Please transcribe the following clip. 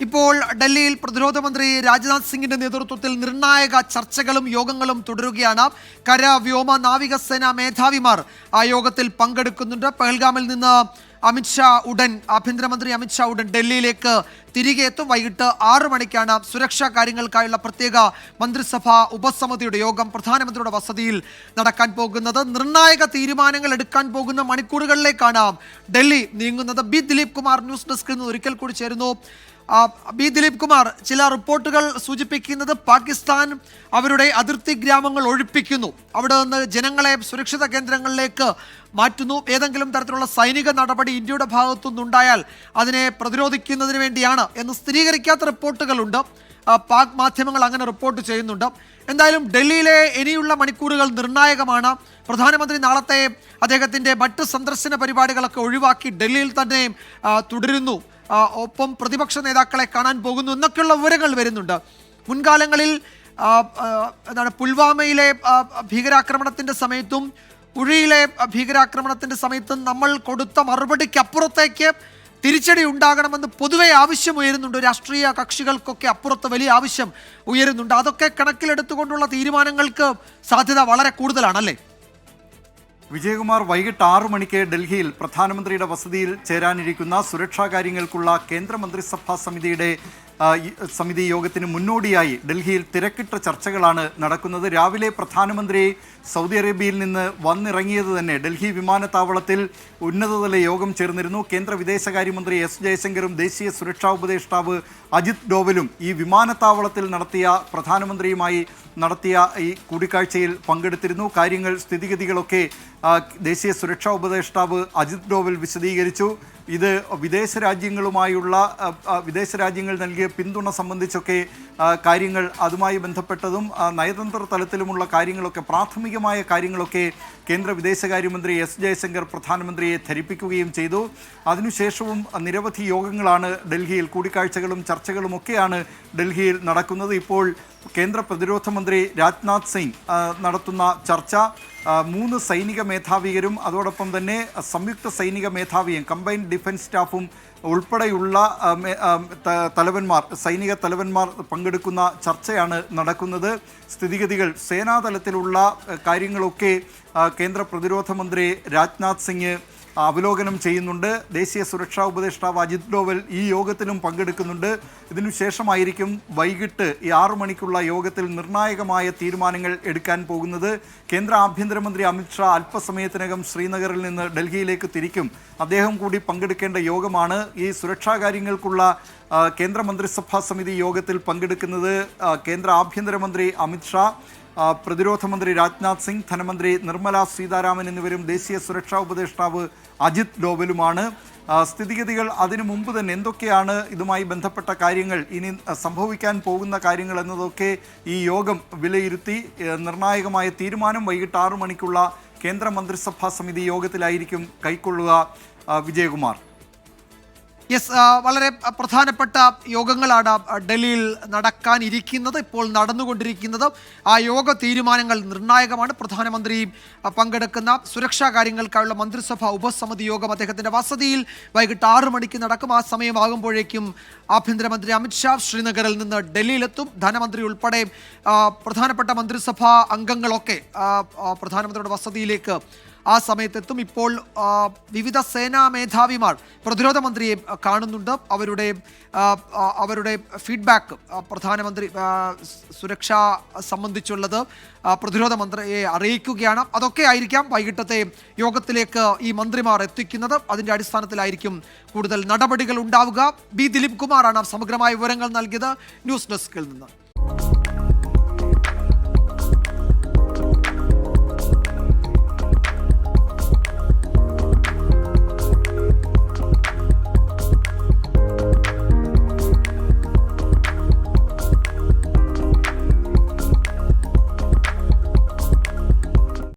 ഇപ്പോൾ ഡൽഹിയിൽ പ്രതിരോധ മന്ത്രി രാജ്നാഥ് സിംഗിന്റെ നേതൃത്വത്തിൽ നിർണായക ചർച്ചകളും യോഗങ്ങളും തുടരുകയാണ്. കര, വ്യോമ, നാവികസേന മേധാവിമാർ ആ യോഗത്തിൽ പങ്കെടുക്കുന്നുണ്ട്. പെഹൽഗാമിൽ നിന്ന് ആഭ്യന്തരമന്ത്രി അമിത്ഷാ ഉടൻ ഡൽഹിയിലേക്ക് തിരികെ എത്തും. വൈകിട്ട് 6 മണിക്കാണ് സുരക്ഷാ കാര്യങ്ങൾക്കായുള്ള പ്രത്യേക മന്ത്രിസഭാ ഉപസമിതിയുടെ യോഗം പ്രധാനമന്ത്രിയുടെ വസതിയിൽ നടക്കാൻ പോകുന്നത്. നിർണായക തീരുമാനങ്ങൾ എടുക്കാൻ പോകുന്ന മണിക്കൂറുകളിലേക്കാണ് ഡൽഹി നീങ്ങുന്നത്. ബി ദിലീപ് കുമാർ ന്യൂസ് ഡെസ്കിൽ നിന്ന് ഒരിക്കൽ കൂടി ചേരുന്നു. ബി ദിലീപ് കുമാർ, ചില റിപ്പോർട്ടുകൾ സൂചിപ്പിക്കുന്നത് പാകിസ്ഥാൻ അവരുടെ അതിർത്തി ഗ്രാമങ്ങൾ ഒഴിപ്പിക്കുന്നു, അവിടെ നിന്ന് ജനങ്ങളെ സുരക്ഷിത കേന്ദ്രങ്ങളിലേക്ക് മാറ്റുന്നു. ഏതെങ്കിലും തരത്തിലുള്ള സൈനിക നടപടി ഇന്ത്യയുടെ ഭാഗത്തുനിന്നുണ്ടായാൽ അതിനെ പ്രതിരോധിക്കുന്നതിന് വേണ്ടിയാണ് എന്ന് സ്ഥിരീകരിക്കാത്ത റിപ്പോർട്ടുകളുണ്ട്. പാക് മാധ്യമങ്ങൾ അങ്ങനെ റിപ്പോർട്ട് ചെയ്യുന്നുണ്ട്. എന്തായാലും ഡൽഹിയിലെ ഇനിയുള്ള മണിക്കൂറുകൾ നിർണായകമാണ്. പ്രധാനമന്ത്രി നാളത്തെ അദ്ദേഹത്തിൻ്റെ മറ്റ് സന്ദർശന പരിപാടികളൊക്കെ ഒഴിവാക്കി ഡൽഹിയിൽ തന്നെ തുടരുന്നു. ഒപ്പം പ്രതിപക്ഷ നേതാക്കളെ കാണാൻ പോകുന്നു എന്നൊക്കെയുള്ള വിവരങ്ങൾ വരുന്നുണ്ട്. മുൻകാലങ്ങളിൽ പുൽവാമയിലെ ഭീകരാക്രമണത്തിൻ്റെ സമയത്തും ഉഴിയിലെ ഭീകരാക്രമണത്തിൻ്റെ സമയത്തും നമ്മൾ കൊടുത്ത മറുപടിക്ക് അപ്പുറത്തേക്ക് തിരിച്ചടി ഉണ്ടാകണമെന്ന് പൊതുവെ ആവശ്യം ഉയരുന്നുണ്ട്. രാഷ്ട്രീയ കക്ഷികൾക്കൊക്കെ അപ്പുറത്ത് വലിയ ആവശ്യം ഉയരുന്നുണ്ട്. അതൊക്കെ കണക്കിലെടുത്തുകൊണ്ടുള്ള തീരുമാനങ്ങൾക്ക് സാധ്യത വളരെ കൂടുതലാണല്ലേ? വിജയകുമാർ, വൈകിട്ട് 6 മണിക്ക് ഡൽഹിയിൽ പ്രധാനമന്ത്രിയുടെ വസതിയിൽ ചേരാനിരിക്കുന്ന സുരക്ഷാ കാര്യങ്ങൾക്കുള്ള കേന്ദ്രമന്ത്രിസഭാ സമിതി യോഗത്തിന് മുന്നോടിയായി ഡൽഹിയിൽ തിരക്കിട്ട ചർച്ചകളാണ് നടക്കുന്നത്. രാവിലെ പ്രധാനമന്ത്രി സൗദി അറേബ്യയിൽ നിന്ന് വന്നിറങ്ങിയത് തന്നെ ഡൽഹി വിമാനത്താവളത്തിൽ ഉന്നതതല യോഗം ചേർന്നിരുന്നു. കേന്ദ്ര വിദേശകാര്യമന്ത്രി എസ് ജയശങ്കറും ദേശീയ സുരക്ഷാ ഉപദേഷ്ടാവ് അജിത് ഡോവലും ഈ വിമാനത്താവളത്തിൽ പ്രധാനമന്ത്രിയുമായി നടത്തിയ ഈ കൂടിക്കാഴ്ചയിൽ പങ്കെടുത്തിരുന്നു. സ്ഥിതിഗതികളൊക്കെ ദേശീയ സുരക്ഷാ ഉപദേഷ്ടാവ് അജിത് ഡോവൽ വിശദീകരിച്ചു. ഇത് വിദേശ രാജ്യങ്ങൾ നൽകിയ പിന്തുണ സംബന്ധിച്ചൊക്കെ കാര്യങ്ങൾ, അതുമായി ബന്ധപ്പെട്ടതും നയതന്ത്ര തലത്തിലുമുള്ള കാര്യങ്ങളൊക്കെ, പ്രാഥമികമായ കാര്യങ്ങളൊക്കെ കേന്ദ്ര വിദേശകാര്യമന്ത്രി എസ് ജയശങ്കർ പ്രധാനമന്ത്രിയെ ധരിപ്പിക്കുകയും ചെയ്തു. അതിനുശേഷവും നിരവധി യോഗങ്ങളാണ് ഡൽഹിയിൽ, കൂടിക്കാഴ്ചകളും ചർച്ചകളും ഒക്കെയാണ് ഡൽഹിയിൽ നടക്കുന്നത്. ഇപ്പോൾ കേന്ദ്ര പ്രതിരോധ മന്ത്രി രാജ്നാഥ് സിംഗ് നടത്തുന്ന ചർച്ച 3 സൈനിക മേധാവികരും അതോടൊപ്പം തന്നെ സംയുക്ത സൈനിക മേധാവിയും കമ്പൈൻഡ് ഡിഫൻസ് സ്റ്റാഫും ഉൾപ്പെടെയുള്ള സൈനിക തലവന്മാർ പങ്കെടുക്കുന്ന ചർച്ചയാണ് നടക്കുന്നത്. സ്ഥിതിഗതികൾ, സേനാതലത്തിലുള്ള കാര്യങ്ങളൊക്കെ കേന്ദ്ര പ്രതിരോധ മന്ത്രി രാജ്നാഥ് സിംഗ് അവലോകനം ചെയ്യുന്നുണ്ട്. ദേശീയ സുരക്ഷാ ഉപദേഷ്ടാവ് അജിത് ഡോവൽ ഈ യോഗത്തിലും പങ്കെടുക്കുന്നുണ്ട്. ഇതിനുശേഷമായിരിക്കും വൈകിട്ട് ഈ 6 മണിക്കുള്ള യോഗത്തിൽ നിർണായകമായ തീരുമാനങ്ങൾ എടുക്കാൻ പോകുന്നത്. കേന്ദ്ര ആഭ്യന്തരമന്ത്രി അമിത്ഷാ അല്പസമയത്തിനകം ശ്രീനഗറിൽ നിന്ന് ഡൽഹിയിലേക്ക് തിരിക്കും. അദ്ദേഹം കൂടി പങ്കെടുക്കേണ്ട യോഗമാണ്. ഈ സുരക്ഷാ കാര്യങ്ങൾക്കുള്ള കേന്ദ്ര മന്ത്രിസഭാ സമിതി യോഗത്തിൽ പങ്കെടുക്കുന്നത് കേന്ദ്ര ആഭ്യന്തരമന്ത്രി അമിത്ഷാ, പ്രതിരോധ മന്ത്രി രാജ്നാഥ് സിംഗ്, ധനമന്ത്രി നിർമ്മല സീതാരാമൻ എന്നിവരും ദേശീയ സുരക്ഷാ ഉപദേഷ്ടാവ് അജിത് ഡോവലുമാണ്. സ്ഥിതിഗതികൾ അതിനു മുമ്പ് തന്നെ എന്തൊക്കെയാണ് ഇതുമായി ബന്ധപ്പെട്ട കാര്യങ്ങൾ, ഇനി സംഭവിക്കാൻ പോകുന്ന കാര്യങ്ങൾ എന്നതൊക്കെ ഈ യോഗം വിലയിരുത്തി നിർണായകമായ തീരുമാനം വൈകിട്ട് 6 മണിക്കുള്ള കേന്ദ്ര മന്ത്രിസഭാ സമിതി യോഗത്തിലായിരിക്കും കൈക്കൊള്ളുക. വിജയകുമാർ. യെസ്, വളരെ പ്രധാനപ്പെട്ട യോഗങ്ങളാണ് ഡൽഹിയിൽ നടക്കാനിരിക്കുന്നത്, ഇപ്പോൾ നടന്നുകൊണ്ടിരിക്കുന്നത്. ആ യോഗ തീരുമാനങ്ങൾ നിർണായകമാണ്. പ്രധാനമന്ത്രി പങ്കെടുക്കുന്ന സുരക്ഷാ കാര്യങ്ങൾക്കായുള്ള മന്ത്രിസഭാ ഉപസമിതി യോഗം അദ്ദേഹത്തിൻ്റെ വസതിയിൽ വൈകിട്ട് 6 മണിക്ക് നടക്കും. ആ സമയമാകുമ്പോഴേക്കും ആഭ്യന്തരമന്ത്രി അമിത്ഷാ ശ്രീനഗറിൽ നിന്ന് ഡൽഹിയിലെത്തും. ധനമന്ത്രി ഉൾപ്പെടെ പ്രധാനപ്പെട്ട മന്ത്രിസഭാ അംഗങ്ങളൊക്കെ പ്രധാനമന്ത്രിയുടെ വസതിയിലേക്ക് ആ സമയത്തെത്തും. ഇപ്പോൾ വിവിധ സേനാ മേധാവിമാർ പ്രതിരോധ മന്ത്രിയെ കാണുന്നുണ്ട്. അവരുടെ ഫീഡ്ബാക്ക് പ്രധാനമന്ത്രി സുരക്ഷ സംബന്ധിച്ചുള്ളത് പ്രതിരോധ മന്ത്രിയെ അറിയിക്കുകയാണ്. അതൊക്കെ ആയിരിക്കാം വൈകിട്ടത്തെ യോഗത്തിലേക്ക് ഈ മന്ത്രിമാർ എത്തിക്കുന്നത്. അതിൻ്റെ അടിസ്ഥാനത്തിലായിരിക്കും കൂടുതൽ നടപടികൾ ഉണ്ടാവുക. ബി ദിലീപ് കുമാറാണ് സമഗ്രമായ വിവരങ്ങൾ നൽകിയത് ന്യൂസ് ഡെസ്കിൽ നിന്ന്.